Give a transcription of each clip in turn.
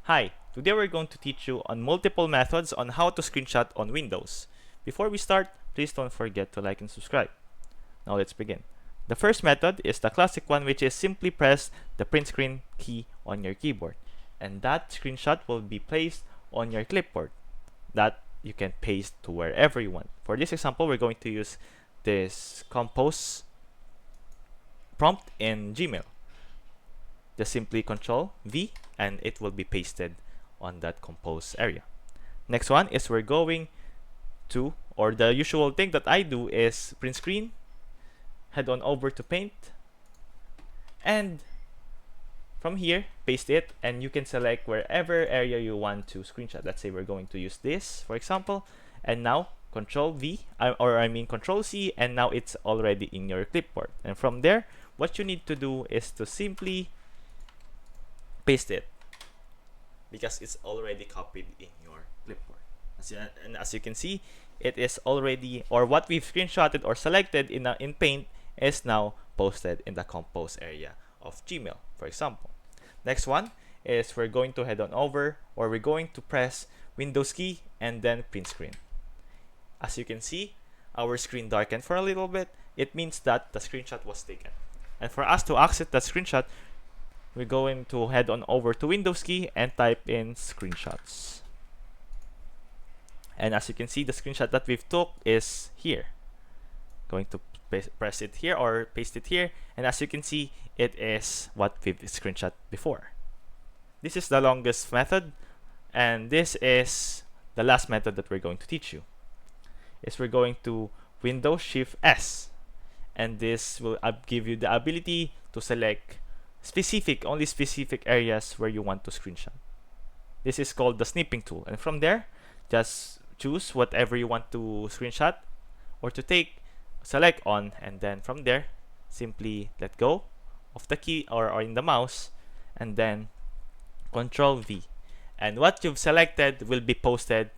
Hi, today we're going to teach you on multiple methods on how to screenshot on Windows. Before we start, please don't forget to like and subscribe. Now let's begin. The first method is the classic one, which is simply press the print screen key on your keyboard, and that screenshot will be placed on your clipboard that you can paste to wherever you want. For this example, we're going to use this compose prompt in Gmail. Just simply Control V and it will be pasted on that compose area. Next one is we're going to, or the usual thing that I do is print screen, head on over to Paint, and from here paste it, and you can select wherever area you want to screenshot. Let's say we're going to use this for example, and now Control V, Control C, and now it's already in your clipboard. And from there, what you need to do is to simply paste it because it's already copied in your clipboard. And as you can see, it is already, or what we've screenshotted or selected in Paint is now posted in the compose area of Gmail, for example. Next one is we're going to head on over, or we're going to press Windows key and then print screen. As you can see, our screen darkened for a little bit. It means that the screenshot was taken. And for us to access that screenshot, we're going to head on over to Windows key and type in screenshots. And as you can see, the screenshot that we've took is here. Going to press it here or paste it here, and as you can see, it is what we've screenshot before. This is the longest method, and this is the last method that we're going to teach you. Is we're going to Windows Shift S, and this will give you the ability to select only specific areas where you want to screenshot. This is called the snipping tool, and from there, just choose whatever you want to screenshot or to take, select on, and then from there, simply let go of the key or in the mouse, and then Control V, and what you've selected will be posted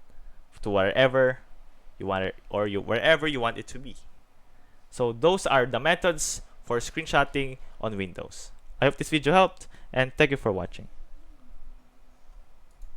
to wherever you want it, or wherever you want it to be. So those are the methods for screenshotting on Windows. I hope this video helped, and thank you for watching.